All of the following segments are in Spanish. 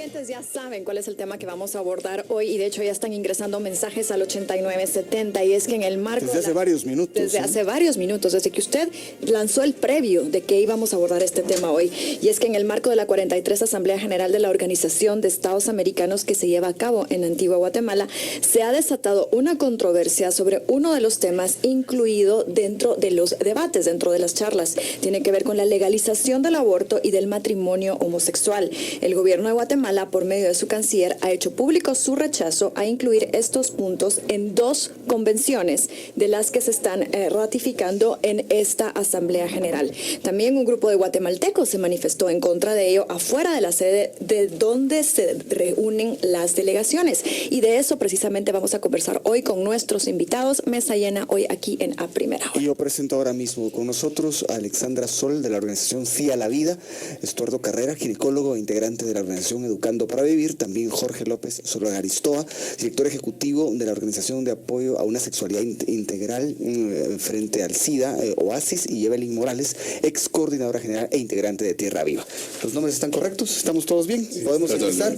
Televidentes ya saben cuál es el tema que vamos a abordar hoy y de hecho ya están ingresando mensajes al 8970 y es que en el marco... Desde hace varios minutos. Desde hace varios minutos, desde que usted lanzó el previo de que íbamos a abordar este tema hoy. Y es que en el marco de la 43 Asamblea General de la Organización de Estados Americanos que se lleva a cabo en Antigua Guatemala, se ha desatado una controversia sobre uno de los temas incluido dentro de los debates, dentro de las charlas. Tiene que ver con la legalización del aborto y del matrimonio homosexual. El gobierno de Guatemala, por medio de su canciller, ha hecho público su rechazo a incluir estos puntos en dos convenciones de las que se están ratificando en esta Asamblea General. También un grupo de guatemaltecos se manifestó en contra de ello afuera de la sede de donde se reúnen las delegaciones. Y de eso precisamente vamos a conversar hoy con nuestros invitados. Mesa llena hoy aquí en A Primera Hora. Y yo presento ahora mismo con nosotros a Alexandra Sol de la organización Sí a la Vida, Estuardo Carrera, ginecólogo e integrante de la organización Educando para Vivir, también Jorge López Solagaristoa, director ejecutivo de la organización de apoyo a una sexualidad integral frente al SIDA, Oasis, y Evelyn Morales, ex coordinadora general e integrante de Tierra Viva. ¿Los nombres están correctos? ¿Estamos todos bien? Sí, ¿podemos empezar?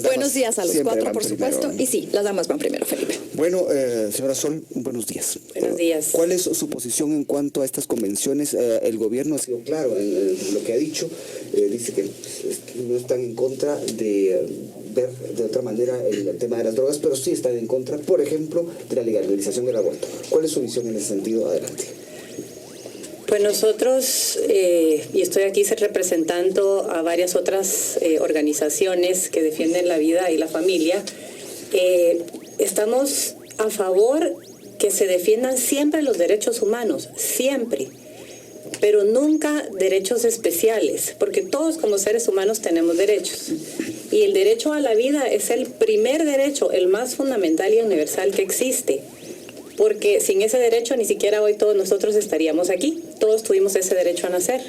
Buenos días a los cuatro, por supuesto. Y sí, las damas van primero, Felipe. Bueno, señora Sol, buenos días. Buenos días. ¿Cuál es su posición en cuanto a estas convenciones? El gobierno ha sido claro en lo que ha dicho. Dice que no están en contra de ver de otra manera el tema de las drogas, pero sí están en contra, por ejemplo, de la legalización del aborto. ¿Cuál es su visión en ese sentido? Adelante. Pues nosotros, y estoy aquí representando a varias otras organizaciones que defienden la vida y la familia, estamos a favor que se defiendan siempre los derechos humanos, siempre, pero nunca derechos especiales, porque todos como seres humanos tenemos derechos. Y el derecho a la vida es el primer derecho, el más fundamental y universal que existe. Porque sin ese derecho ni siquiera hoy todos nosotros estaríamos aquí. Todos tuvimos ese derecho a nacer.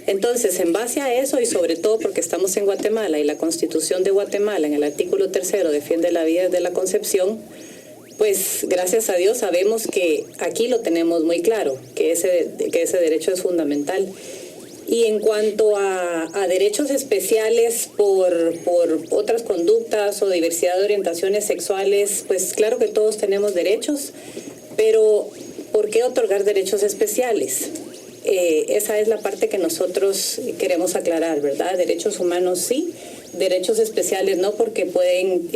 Entonces, en base a eso y sobre todo porque estamos en Guatemala y la Constitución de Guatemala en el artículo 3 defiende la vida desde la concepción, pues gracias a Dios sabemos que aquí lo tenemos muy claro, que ese derecho es fundamental. Y en cuanto a derechos especiales por otras conductas o diversidad de orientaciones sexuales, pues claro que todos tenemos derechos, pero ¿por qué otorgar derechos especiales? Esa es la parte que nosotros queremos aclarar, ¿verdad? Derechos humanos sí, derechos especiales no, porque pueden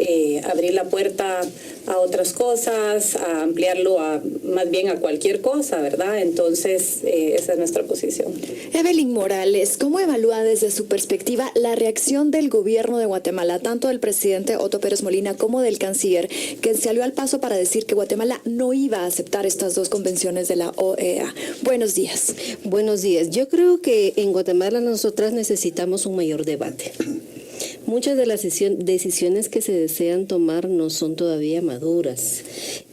abrir la puerta a otras cosas, a ampliarlo más bien a cualquier cosa, ¿verdad? Entonces, esa es nuestra posición. Evelyn Morales, ¿cómo evalúa desde su perspectiva la reacción del gobierno de Guatemala, tanto del presidente Otto Pérez Molina como del canciller, que salió al paso para decir que Guatemala no iba a aceptar estas dos convenciones de la OEA? Buenos días. Buenos días. Yo creo que en Guatemala nosotras necesitamos un mayor debate. Muchas de las decisiones que se desean tomar no son todavía maduras.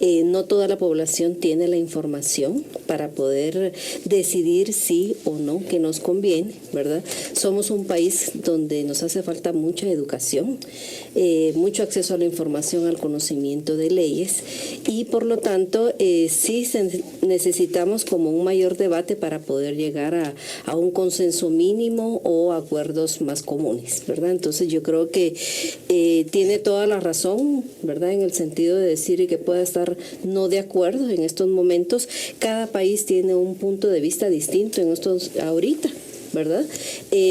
No toda la población tiene la información para poder decidir sí o no que nos conviene, ¿verdad? Somos un país donde nos hace falta mucha educación, mucho acceso a la información, al conocimiento de leyes y por lo tanto sí necesitamos como un mayor debate para poder llegar a un consenso mínimo o acuerdos más comunes, ¿verdad? Entonces yo creo que tiene toda la razón, ¿verdad? En el sentido de decir que pueda estar no de acuerdo en estos momentos. Cada país tiene un punto de vista distinto en estos ahorita, ¿verdad?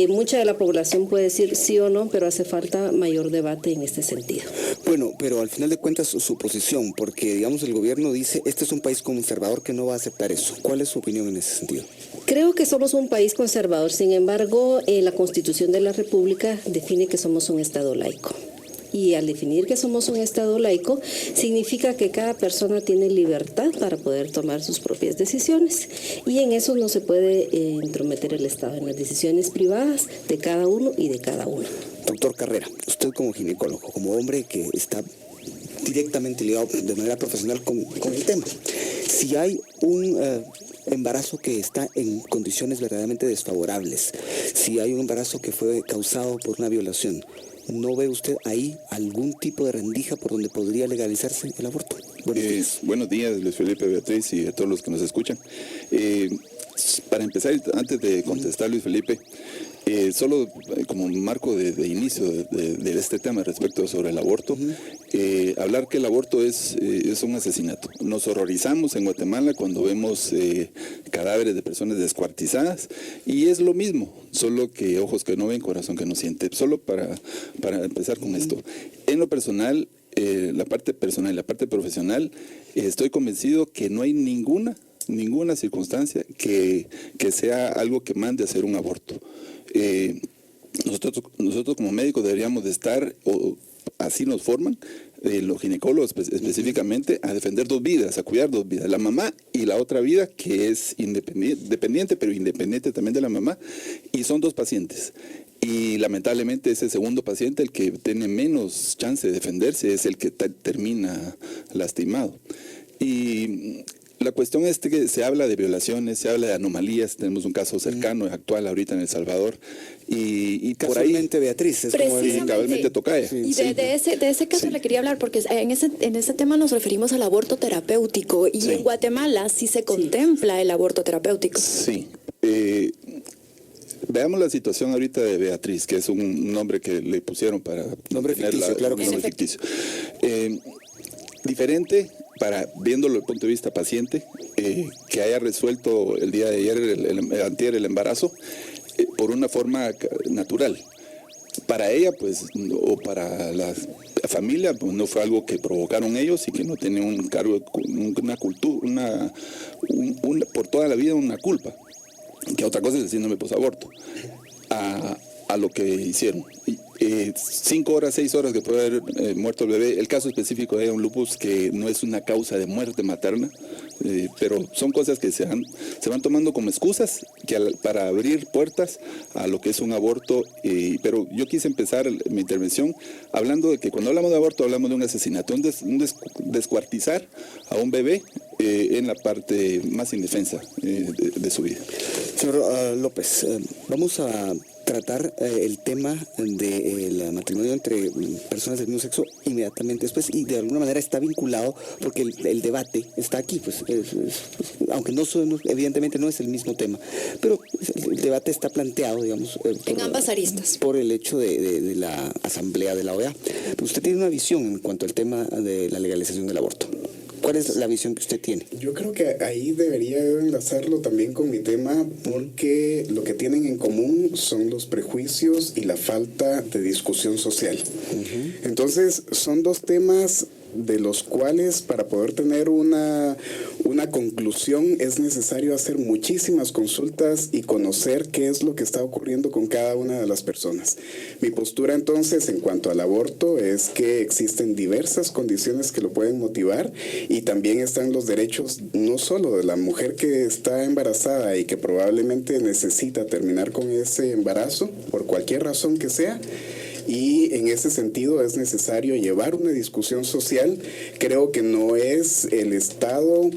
Mucha de la población puede decir sí o no, pero hace falta mayor debate en este sentido. Bueno, pero al final de cuentas su posición, porque digamos el gobierno dice, este es un país conservador que no va a aceptar eso. ¿Cuál es su opinión en ese sentido? Creo que somos un país conservador, sin embargo, la Constitución de la República define que somos un Estado laico. Y al definir que somos un Estado laico, significa que cada persona tiene libertad para poder tomar sus propias decisiones. Y en eso no se puede entrometer el Estado en las decisiones privadas de cada uno y de cada uno. Doctor Carrera, usted como ginecólogo, como hombre que está directamente ligado de manera profesional con el tema, si hay un embarazo que está en condiciones verdaderamente desfavorables, si hay un embarazo que fue causado por una violación, ¿no ve usted ahí algún tipo de rendija por donde podría legalizarse el aborto? Buenos días, Luis Felipe, Beatriz y a todos los que nos escuchan. Para empezar, antes de contestar, Luis Felipe, Solo como marco de inicio de este tema respecto sobre el aborto, hablar que el aborto es un asesinato. Nos horrorizamos en Guatemala cuando vemos cadáveres de personas descuartizadas, y es lo mismo, solo que ojos que no ven, corazón que no siente. Solo para empezar con esto. En lo personal, la parte personal y la parte profesional, estoy convencido que no hay ninguna circunstancia que sea algo que mande a hacer un aborto. Nosotros como médicos deberíamos de estar, o así nos forman, los ginecólogos específicamente, a defender 2 vidas, a cuidar 2 vidas, la mamá y la otra vida que es dependiente, pero independiente también de la mamá, y son 2 pacientes. Y lamentablemente ese segundo paciente, el que tiene menos chance de defenderse, es el que termina lastimado. Y la cuestión es que se habla de violaciones, se habla de anomalías. Tenemos un caso cercano, actual, ahorita en El Salvador. Y por ahí, Beatriz, es como cabalmente Tocaya. Sí. Y de ese caso le quería hablar, porque en ese tema nos referimos al aborto terapéutico. Y en Guatemala sí se contempla el aborto terapéutico. Sí. Veamos la situación ahorita de Beatriz, que es un nombre que le pusieron para... Nombre ficticio, claro que nombre ficticio. Diferente, viéndolo desde el punto de vista paciente, que haya resuelto el día de ayer, antier, el embarazo, por una forma natural. Para ella, pues, o para la familia, pues no fue algo que provocaron ellos y que no tenían un cargo, una cultura, por toda la vida una culpa. Que otra cosa es el síndrome posaborto, a lo que hicieron. 5 horas, 6 horas que puede haber muerto el bebé. El caso específico de un lupus, que no es una causa de muerte materna, pero son cosas que se van tomando como excusas para abrir puertas a lo que es un aborto. Pero yo quise empezar mi intervención hablando de que cuando hablamos de aborto hablamos de un asesinato, un descuartizar a un bebé en la parte más indefensa de su vida. Señor López, vamos a tratar el tema del matrimonio entre personas del mismo sexo inmediatamente después, y de alguna manera está vinculado porque el debate está aquí, pues, aunque evidentemente no es el mismo tema, pero el debate está planteado, digamos, en ambas aristas, por el hecho de la asamblea de la OEA. Usted tiene una visión en cuanto al tema de la legalización del aborto. ¿Cuál es la visión que usted tiene? Yo creo que ahí debería enlazarlo también con mi tema, porque lo que tienen en común son los prejuicios y la falta de discusión social. Entonces, son 2 temas de los cuales, para poder tener una conclusión, es necesario hacer muchísimas consultas y conocer qué es lo que está ocurriendo con cada una de las personas. Mi postura entonces en cuanto al aborto es que existen diversas condiciones que lo pueden motivar, y también están los derechos no solo de la mujer que está embarazada y que probablemente necesita terminar con ese embarazo por cualquier razón que sea. Y en ese sentido es necesario llevar una discusión social. Creo que no es el Estado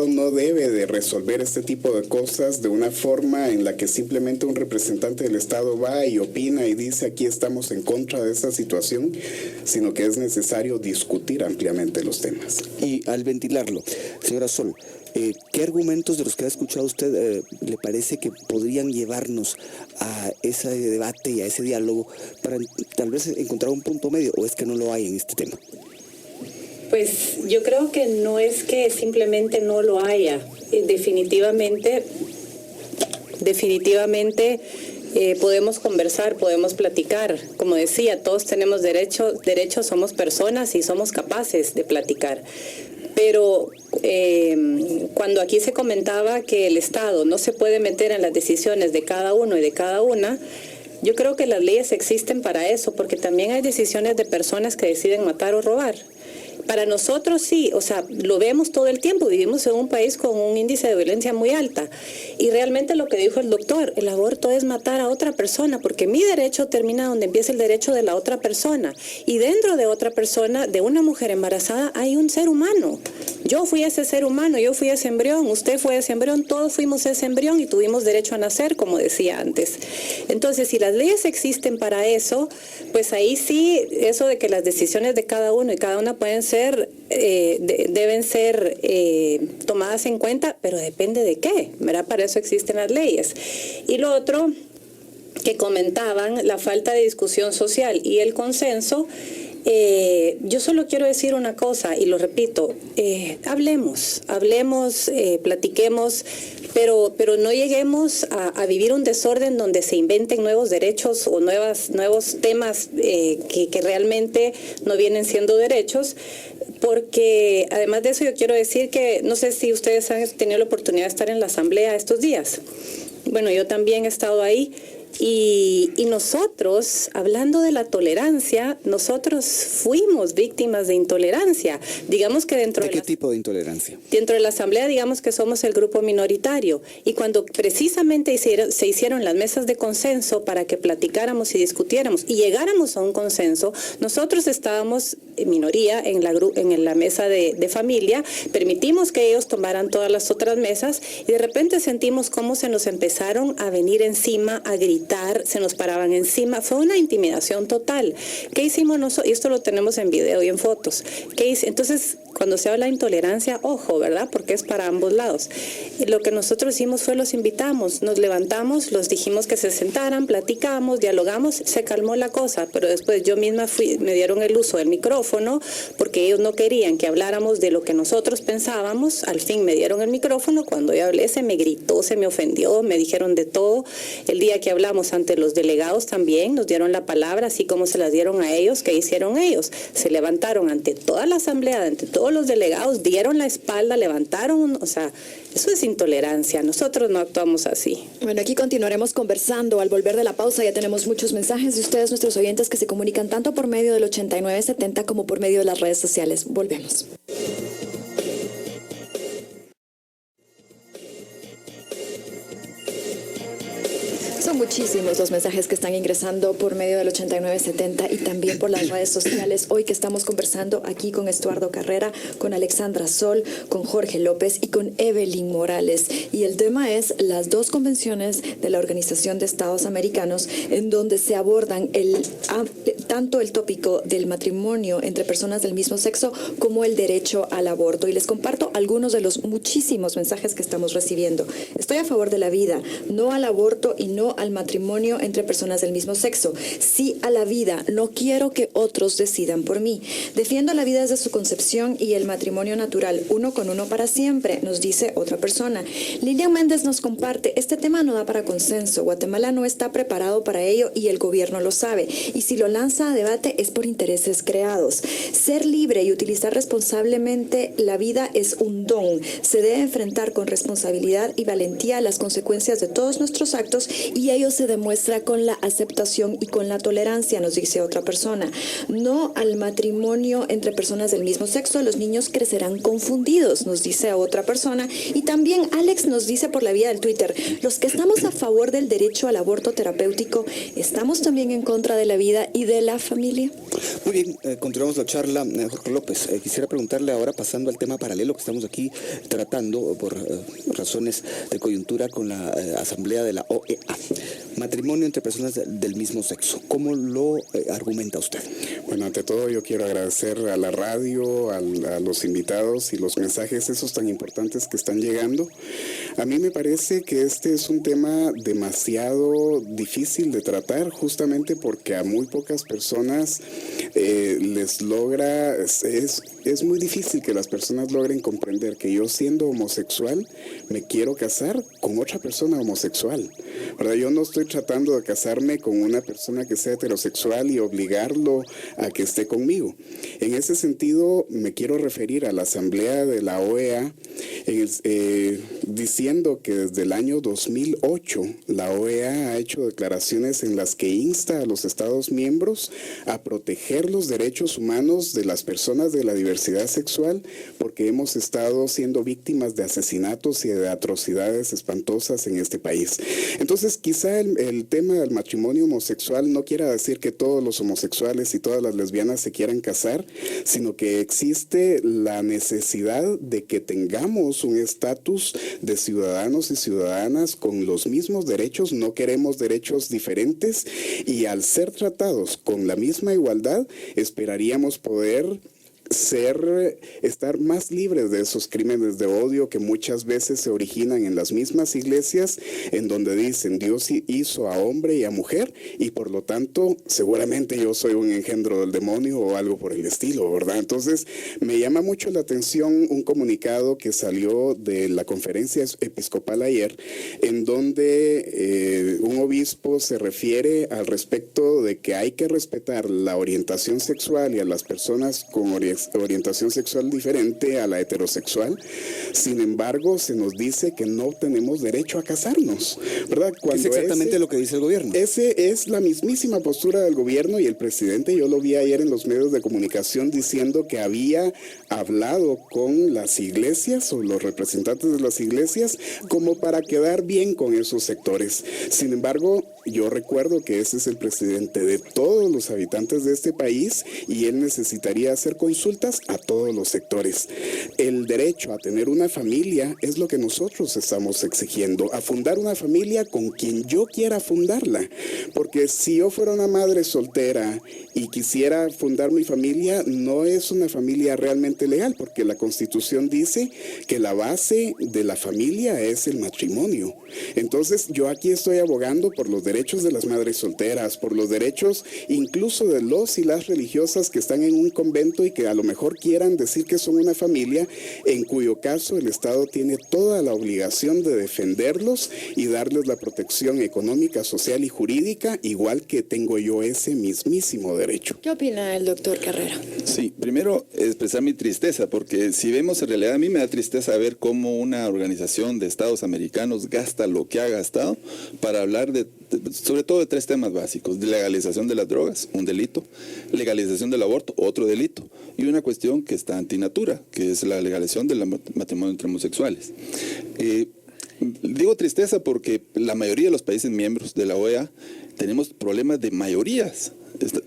no debe de resolver este tipo de cosas de una forma en la que simplemente un representante del Estado va y opina y dice aquí estamos en contra de esta situación, sino que es necesario discutir ampliamente los temas. Y al ventilarlo, señora Sol, ¿qué argumentos de los que ha escuchado usted le parece que podrían llevarnos a ese debate y a ese diálogo para tal vez encontrar un punto medio, o es que no lo hay en este tema? Pues yo creo que no es que simplemente no lo haya. Definitivamente podemos conversar, podemos platicar. Como decía, todos tenemos derechos, somos personas y somos capaces de platicar. Pero cuando aquí se comentaba que el Estado no se puede meter en las decisiones de cada uno y de cada una, yo creo que las leyes existen para eso, porque también hay decisiones de personas que deciden matar o robar. Para nosotros sí, o sea, lo vemos todo el tiempo, vivimos en un país con un índice de violencia muy alta, y realmente lo que dijo el doctor, el aborto es matar a otra persona, porque mi derecho termina donde empieza el derecho de la otra persona, y dentro de otra persona, de una mujer embarazada, hay un ser humano. Yo fui ese ser humano, yo fui ese embrión, usted fue ese embrión, todos fuimos ese embrión y tuvimos derecho a nacer, como decía antes. Entonces, si las leyes existen para eso, pues ahí sí, eso de que las decisiones de cada uno y cada una pueden ser tomadas en cuenta, pero depende de qué, ¿verdad? Para eso existen las leyes. Y lo otro que comentaban, la falta de discusión social y el consenso. Yo solo quiero decir una cosa y lo repito, hablemos, platiquemos, pero no lleguemos a vivir un desorden donde se inventen nuevos derechos o nuevos temas que realmente no vienen siendo derechos, porque además de eso yo quiero decir que no sé si ustedes han tenido la oportunidad de estar en la asamblea estos días. Bueno, yo también he estado ahí. Y nosotros, hablando de la tolerancia, nosotros fuimos víctimas de intolerancia. Digamos que ¿De qué tipo de intolerancia? Dentro de la asamblea, digamos que somos el grupo minoritario. Y cuando precisamente se hicieron las mesas de consenso para que platicáramos y discutiéramos y llegáramos a un consenso, nosotros estábamos en minoría en la mesa de familia, permitimos que ellos tomaran todas las otras mesas y de repente sentimos cómo se nos empezaron a venir encima, a gritar, se nos paraban encima, fue una intimidación total. ¿Qué hicimos nosotros? Y esto lo tenemos en video y en fotos. Entonces, cuando se habla de intolerancia, ojo, ¿verdad? Porque es para ambos lados. Lo que nosotros hicimos fue los invitamos, nos levantamos, los dijimos que se sentaran, platicamos, dialogamos, se calmó la cosa, pero después yo misma me dieron el uso del micrófono porque ellos no querían que habláramos de lo que nosotros pensábamos. Al fin me dieron el micrófono, cuando yo hablé se me gritó, se me ofendió, me dijeron de todo. El día que hablamos ante los delegados también nos dieron la palabra, así como se las dieron a ellos. ¿Qué hicieron ellos? Se levantaron ante toda la asamblea, ante todos los delegados, dieron la espalda, levantaron, o sea, eso es intolerancia. Nosotros no actuamos así. Bueno, aquí continuaremos conversando. Al volver de la pausa ya tenemos muchos mensajes de ustedes, nuestros oyentes, que se comunican tanto por medio del 8970 como por medio de las redes sociales. Volvemos. Son muchísimos los mensajes que están ingresando por medio del 8970 y también por las redes sociales. Hoy que estamos conversando aquí con Estuardo Carrera, con Alexandra Sol, con Jorge López y con Evelyn Morales. Y el tema es las dos convenciones de la Organización de Estados Americanos en donde se abordan tanto el tópico del matrimonio entre personas del mismo sexo como el derecho al aborto. Y les comparto algunos de los muchísimos mensajes que estamos recibiendo. Estoy a favor de la vida, no al aborto y no al matrimonio entre personas del mismo sexo. Sí a la vida, no quiero que otros decidan por mí. Defiendo la vida desde su concepción y el matrimonio natural, uno con uno para siempre, nos dice otra persona. Lilian Méndez nos comparte, este tema no da para consenso, Guatemala no está preparado para ello y el gobierno lo sabe, y si lo lanza a debate es por intereses creados. Ser libre y utilizar responsablemente la vida es un don, se debe enfrentar con responsabilidad y valentía las consecuencias de todos nuestros actos y ello se demuestra con la aceptación y con la tolerancia, nos dice otra persona. No al matrimonio entre personas del mismo sexo, los niños crecerán confundidos, nos dice otra persona. Y también Alex nos dice por la vía del Twitter, los que estamos a favor del derecho al aborto terapéutico, ¿estamos también en contra de la vida y de la familia? Muy bien, continuamos la charla. Jorge López, quisiera preguntarle ahora, pasando al tema paralelo que estamos aquí tratando por razones de coyuntura con la asamblea de la OEA. Matrimonio entre personas del mismo sexo, ¿cómo lo argumenta usted? Bueno, ante todo yo quiero agradecer a la radio, a los invitados y los mensajes esos tan importantes que están llegando. A mí me parece que este es un tema demasiado difícil de tratar, justamente porque a muy pocas personas les logra, es muy difícil que las personas logren comprender que yo, siendo homosexual, me quiero casar con otra persona homosexual, ¿verdad? Yo no estoy tratando de casarme con una persona que sea heterosexual y obligarlo a que esté conmigo. En ese sentido, me quiero referir a la asamblea de la OEA, diciendo que desde el año 2008 la OEA ha hecho declaraciones en las que insta a los Estados miembros a proteger los derechos humanos de las personas de la diversidad sexual, porque hemos estado siendo víctimas de asesinatos y de atrocidades espantosas en este país. Entonces, quizá el tema del matrimonio homosexual no quiera decir que todos los homosexuales y todas las lesbianas se quieran casar, sino que existe la necesidad de que tengamos un estatus de ciudadanos y ciudadanas con los mismos derechos. No queremos derechos diferentes, y al ser tratados con la misma igualdad, esperaríamos poder estar más libres de esos crímenes de odio que muchas veces se originan en las mismas iglesias, en donde dicen Dios hizo a hombre y a mujer y por lo tanto seguramente yo soy un engendro del demonio o algo por el estilo, ¿verdad? Entonces me llama mucho la atención un comunicado que salió de la conferencia episcopal ayer, en donde un obispo se refiere al respecto de que hay que respetar la orientación sexual y a las personas con orientación sexual diferente a la heterosexual. Sin embargo, se nos dice que no tenemos derecho a casarnos, ¿verdad? Es exactamente lo que dice el gobierno. Ese es la mismísima postura del gobierno y el presidente, yo lo vi ayer en los medios de comunicación diciendo que había hablado con las iglesias o los representantes de las iglesias como para quedar bien con esos sectores. Sin embargo, yo recuerdo que ese es el presidente de todos los habitantes de este país y él necesitaría hacer consultas a todos los sectores. El derecho a tener una familia es lo que nosotros estamos exigiendo, a fundar una familia con quien yo quiera fundarla, porque si yo fuera una madre soltera y quisiera fundar mi familia, no es una familia realmente legal, porque la Constitución dice que la base de la familia es el matrimonio. Entonces yo aquí estoy abogando por los derechos de las madres solteras, por los derechos incluso de los y las religiosas que están en un convento y que a lo mejor quieran decir que son una familia, en cuyo caso el Estado tiene toda la obligación de defenderlos y darles la protección económica, social y jurídica, igual que tengo yo ese mismísimo derecho. ¿Qué opina el doctor Carrera? Sí, primero expresar mi tristeza, porque si vemos en realidad, a mí me da tristeza ver cómo una organización de Estados americanos gasta lo que ha gastado para hablar sobre todo de tres temas básicos: de legalización de las drogas, un delito; legalización del aborto, otro delito; y una cuestión que está antinatura, que es la legalización del matrimonio entre homosexuales. Digo tristeza porque la mayoría de los países miembros de la OEA tenemos problemas de mayorías.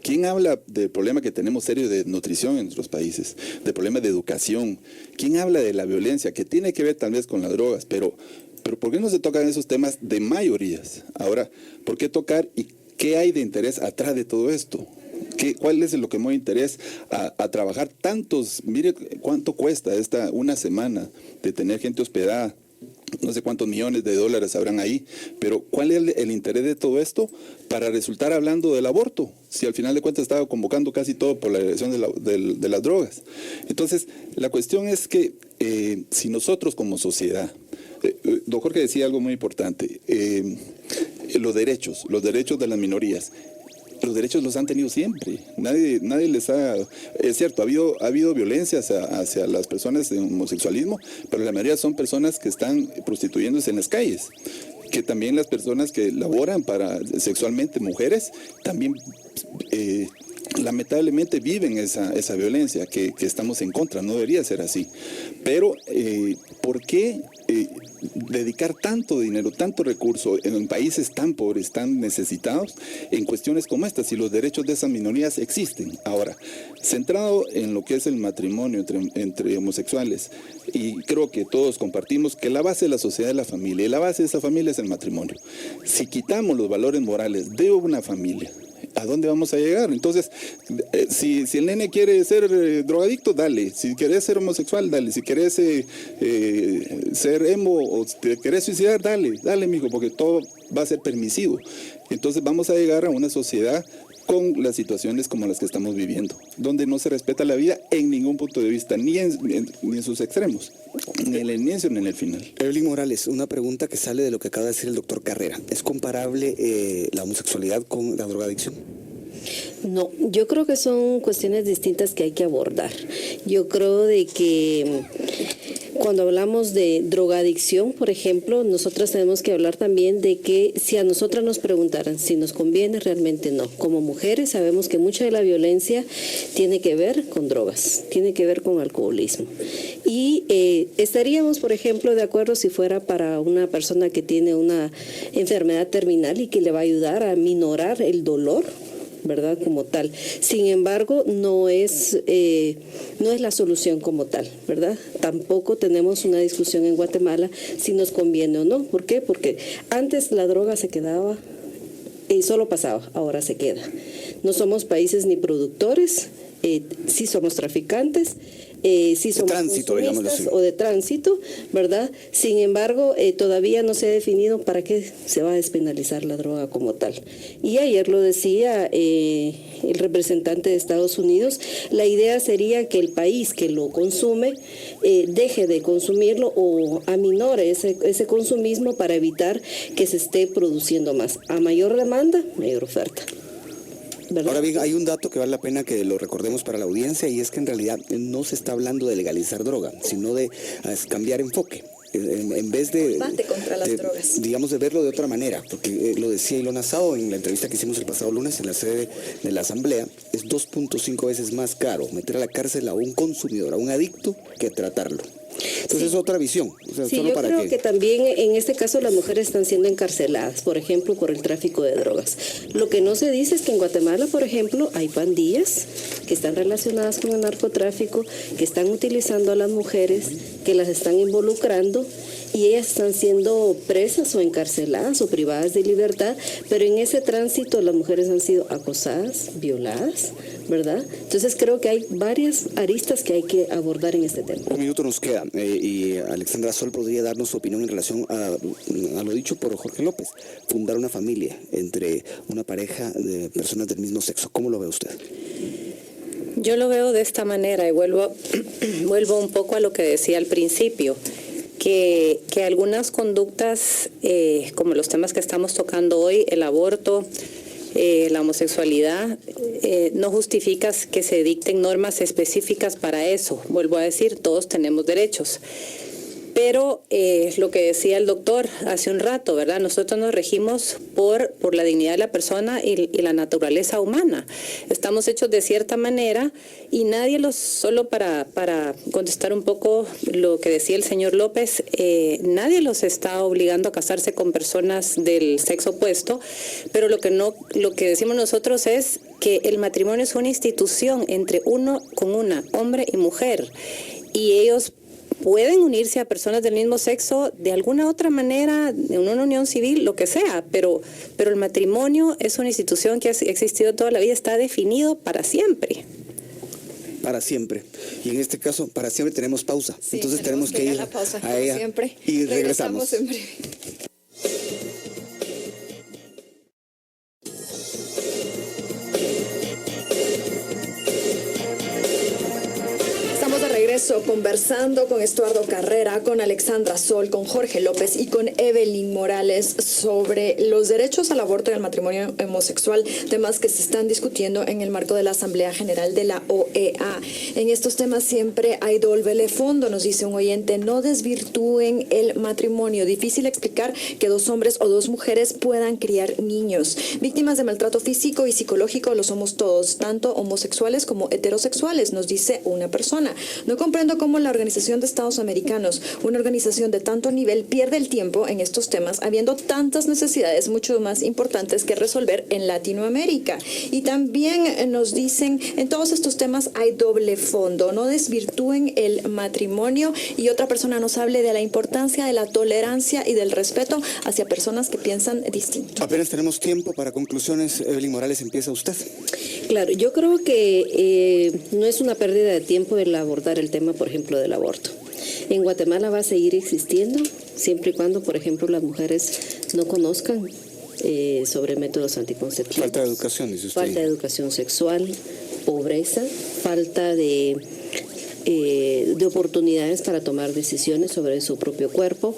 ¿Quién habla del problema que tenemos serio de nutrición en nuestros países, de problemas de educación? ¿Quién habla de la violencia, que tiene que ver tal vez con las drogas? Pero ¿por qué no se tocan esos temas de mayorías? Ahora, ¿por qué tocar y qué hay de interés atrás de todo esto? ¿Cuál es lo que mueve interés a trabajar tantos? Mire cuánto cuesta una semana de tener gente hospedada. No sé cuántos millones de dólares habrán ahí, pero ¿cuál es el interés de todo esto para resultar hablando del aborto? Si al final de cuentas estaba convocando casi todo por la elección de las drogas. Entonces, la cuestión es que si nosotros como sociedad, don Jorge decía algo muy importante, los derechos de las minorías. Los derechos los han tenido siempre. Nadie les ha... Es cierto, ha habido violencia hacia las personas de homosexualismo, pero la mayoría son personas que están prostituyéndose en las calles. Que también las personas que laboran sexualmente, mujeres, también lamentablemente viven esa violencia que estamos en contra. No debería ser así. Pero, ¿por qué dedicar tanto dinero, tanto recurso en países tan pobres, tan necesitados, en cuestiones como estas, si los derechos de esas minorías existen? Ahora, centrado en lo que es el matrimonio entre homosexuales, y creo que todos compartimos que la base de la sociedad es la familia, y la base de esa familia es el matrimonio. Si quitamos los valores morales de una familia, ¿a dónde vamos a llegar? Entonces, si el nene quiere ser drogadicto, dale. Si querés ser homosexual, dale. Si querés ser emo o te querés suicidar, dale, mijo, porque todo va a ser permisivo. Entonces vamos a llegar a una sociedad con las situaciones como las que estamos viviendo, donde no se respeta la vida en ningún punto de vista, ni en sus extremos, ni en el inicio ni en el final. Evelyn Morales, una pregunta que sale de lo que acaba de decir el doctor Carrera. ¿Es comparable la homosexualidad con la drogadicción? No, yo creo que son cuestiones distintas que hay que abordar. Yo creo de que cuando hablamos de drogadicción, por ejemplo, nosotras tenemos que hablar también de que si a nosotras nos preguntaran si nos conviene, realmente no. Como mujeres sabemos que mucha de la violencia tiene que ver con drogas, tiene que ver con alcoholismo. Y estaríamos, por ejemplo, de acuerdo si fuera para una persona que tiene una enfermedad terminal y que le va a ayudar a minorar el dolor, ¿verdad? Como tal. Sin embargo, no es la solución como tal, ¿verdad? Tampoco tenemos una discusión en Guatemala si nos conviene o no. ¿Por qué? Porque antes la droga se quedaba y solo pasaba, ahora se queda. No somos países ni productores sí somos traficantes, sí somos tránsito, digámoslo así. o de tránsito, ¿verdad? Sin embargo, todavía no se ha definido para qué se va a despenalizar la droga como tal. Y ayer lo decía el representante de Estados Unidos, la idea sería que el país que lo consume deje de consumirlo o aminore ese consumismo para evitar que se esté produciendo más. A mayor demanda, mayor oferta. ¿verdad? Ahora bien, hay un dato que vale la pena que lo recordemos para la audiencia, y es que en realidad no se está hablando de legalizar droga, sino de cambiar enfoque. En vez de, combate contra las drogas. Digamos, de verlo de otra manera, porque lo decía Ilona Sao en la entrevista que hicimos el pasado lunes en la sede de la Asamblea, es 2.5 veces más caro meter a la cárcel a un consumidor, a un adicto, que tratarlo. Entonces es otra visión. O sea, Sí, solo yo para creo que también en este caso las mujeres están siendo encarceladas, por ejemplo, por el tráfico de drogas. Lo que no se dice es que en Guatemala, por ejemplo, hay pandillas que están relacionadas con el narcotráfico, que están utilizando a las mujeres, que las están involucrando, y ellas están siendo presas o encarceladas o privadas de libertad, pero en ese tránsito las mujeres han sido acosadas, violadas, ¿verdad? Entonces creo que hay varias aristas que hay que abordar en este tema. Un minuto nos queda, y Alexandra Sol podría darnos su opinión en relación a lo dicho por Jorge López, fundar una familia entre una pareja de personas del mismo sexo. ¿Cómo lo ve usted? Yo lo veo de esta manera y vuelvo un poco a lo que decía al principio, que algunas conductas, como los temas que estamos tocando hoy, el aborto, la homosexualidad, no justifica que se dicten normas específicas para eso. Vuelvo a decir, todos tenemos derechos. Pero lo que decía el doctor hace un rato, ¿verdad? Nosotros nos regimos por la dignidad de la persona y la naturaleza humana. Estamos hechos de cierta manera y nadie solo para contestar un poco lo que decía el señor López, nadie los está obligando a casarse con personas del sexo opuesto, pero lo que decimos nosotros es que el matrimonio es una institución entre uno con una, hombre y mujer, y ellos pueden unirse a personas del mismo sexo de alguna otra manera, en una unión civil, lo que sea, pero el matrimonio es una institución que ha existido toda la vida, está definido para siempre. Para siempre. Y en este caso, para siempre tenemos pausa. Sí, entonces tenemos que ir a la pausa, a ella siempre. y regresamos. En breve. Estamos de regreso conversando con Estuardo Carrera, con Alexandra Sol, con Jorge López y con Evelyn Morales sobre los derechos al aborto y al matrimonio homosexual, temas que se están discutiendo en el marco de la Asamblea General de la OEA. En estos temas siempre hay doble fondo, nos dice un oyente, no desvirtúen el matrimonio. Difícil explicar que dos hombres o dos mujeres puedan criar niños. Víctimas de maltrato físico y psicológico lo somos todos, tanto homosexuales como heterosexuales, nos dice una persona. No comprendo cómo la Organización de Estados Americanos, una organización de tanto nivel, pierde el tiempo en estos temas, habiendo tantas necesidades mucho más importantes que resolver en Latinoamérica. Y también nos dicen, en todos estos temas hay doble fondo, no desvirtúen el matrimonio, y otra persona nos hable de la importancia de la tolerancia y del respeto hacia personas que piensan distinto. Apenas tenemos tiempo para conclusiones. Evelyn Morales, empieza usted. Claro, yo creo que no es una pérdida de tiempo el abordar el tema, por ejemplo, del aborto. En Guatemala va a seguir existiendo, siempre y cuando, por ejemplo, las mujeres no conozcan sobre métodos anticonceptivos. Falta de educación, dice usted. Falta de educación sexual, pobreza, falta de oportunidades para tomar decisiones sobre su propio cuerpo,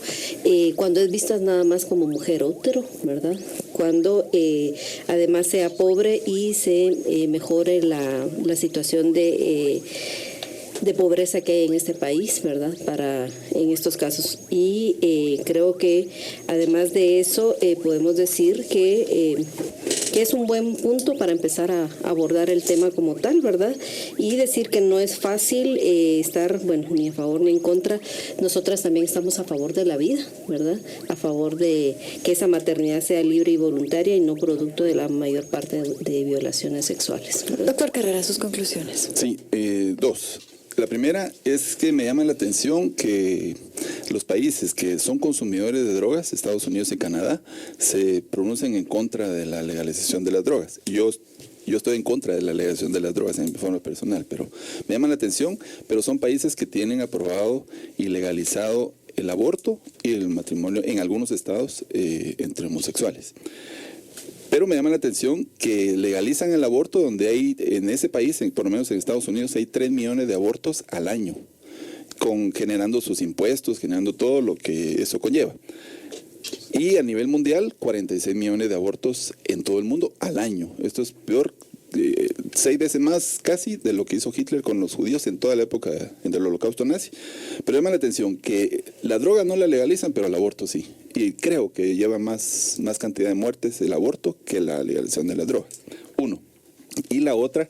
cuando es vista nada más como mujer útero, ¿verdad? Cuando además sea pobre y se mejore la situación de pobreza que hay en este país, ¿verdad? En estos casos. Y creo que además de eso podemos decir que es un buen punto para empezar a abordar el tema como tal, ¿verdad? Y decir que no es fácil estar, bueno, ni a favor ni en contra. Nosotras también estamos a favor de la vida, ¿verdad? A favor de que esa maternidad sea libre y voluntaria y no producto de la mayor parte de violaciones sexuales, ¿verdad? Doctor Carrera, sus conclusiones. Sí, dos. La primera es que me llama la atención que los países que son consumidores de drogas, Estados Unidos y Canadá, se pronuncian en contra de la legalización de las drogas. Yo estoy en contra de la legalización de las drogas en mi forma personal, pero me llama la atención, pero son países que tienen aprobado y legalizado el aborto y el matrimonio en algunos estados entre homosexuales. Pero me llama la atención que legalizan el aborto donde hay, en ese país, por lo menos en Estados Unidos, hay 3 millones de abortos al año, generando sus impuestos, generando todo lo que eso conlleva. Y a nivel mundial, 46 millones de abortos en todo el mundo al año. Esto es peor, 6 veces más casi de lo que hizo Hitler con los judíos en toda la época del holocausto nazi. Pero llama la atención que la droga no la legalizan, pero el aborto sí. Y creo que lleva más cantidad de muertes el aborto que la legalización de las drogas. Uno. Y la otra,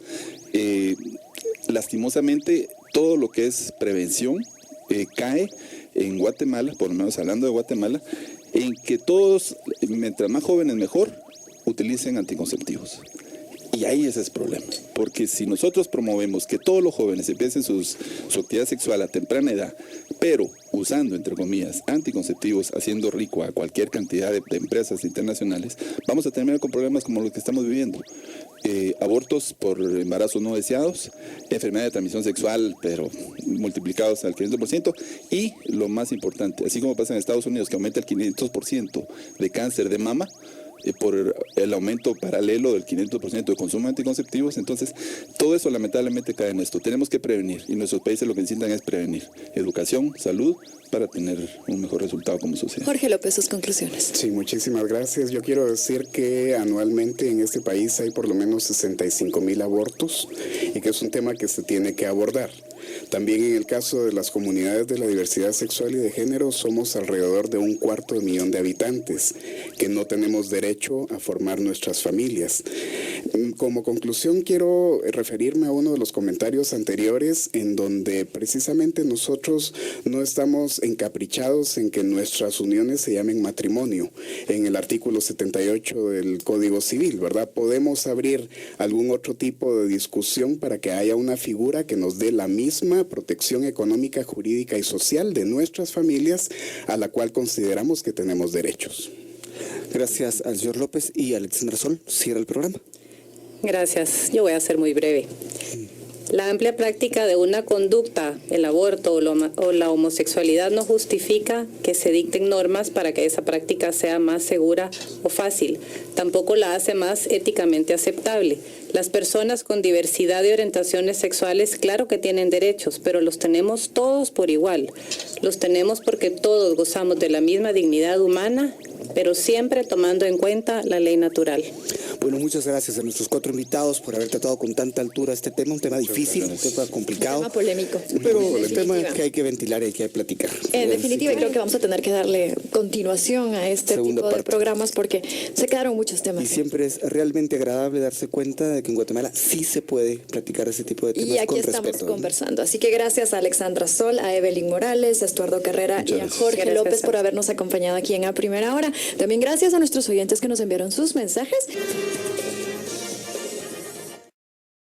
lastimosamente, todo lo que es prevención cae en Guatemala, por lo menos hablando de Guatemala, en que todos, mientras más jóvenes mejor, utilicen anticonceptivos. Y ahí ese es el problema, porque si nosotros promovemos que todos los jóvenes empiecen su actividad sexual a temprana edad, pero usando, entre comillas, anticonceptivos, haciendo rico a cualquier cantidad de empresas internacionales, vamos a terminar con problemas como los que estamos viviendo. Abortos por embarazos no deseados, enfermedad de transmisión sexual, pero multiplicados al 500%, y lo más importante, así como pasa en Estados Unidos, que aumenta el 500% de cáncer de mama, por el aumento paralelo del 500% de consumo de anticonceptivos. Entonces, todo eso lamentablemente cae en esto. Tenemos que prevenir, y nuestros países lo que necesitan es prevenir. Educación, salud, para tener un mejor resultado como sociedad. Jorge López, sus conclusiones. Sí, muchísimas gracias. Yo quiero decir que anualmente en este país hay por lo menos 65,000 abortos y que es un tema que se tiene que abordar. También en el caso de las comunidades de la diversidad sexual y de género somos alrededor de 250,000 de habitantes que no tenemos derecho a formar nuestras familias. Como conclusión quiero referirme a uno de los comentarios anteriores en donde precisamente nosotros no estamos encaprichados en que nuestras uniones se llamen matrimonio. En el artículo 78 del Código Civil, ¿verdad? Podemos abrir algún otro tipo de discusión para que haya una figura que nos dé la misma protección económica, jurídica y social de nuestras familias a la cual consideramos que tenemos derechos. Gracias al señor López y Alexandra Sol. Cierra el programa. Gracias. Yo voy a ser muy breve. La amplia práctica de una conducta, el aborto o la homosexualidad, no justifica que se dicten normas para que esa práctica sea más segura o fácil. Tampoco la hace más éticamente aceptable. Las personas con diversidad de orientaciones sexuales, claro que tienen derechos, pero los tenemos todos por igual. Los tenemos porque todos gozamos de la misma dignidad humana, pero siempre tomando en cuenta la ley natural. Bueno, muchas gracias a nuestros 4 invitados por haber tratado con tanta altura este tema, un tema difícil, un tema complicado. Un tema polémico. Pero un tema que hay que ventilar y hay que platicar. En definitiva, creo que vamos a tener que darle continuación a este tipo de programas porque se quedaron muchos temas. Y siempre es realmente agradable darse cuenta de que en Guatemala sí se puede platicar ese tipo de temas y aquí con estamos respeto, conversando. Así que gracias a Alexandra Sol, a Evelyn Morales, a Estuardo Carrera y a Jorge López por habernos acompañado aquí en A Primera Hora. También gracias a nuestros oyentes que nos enviaron sus mensajes.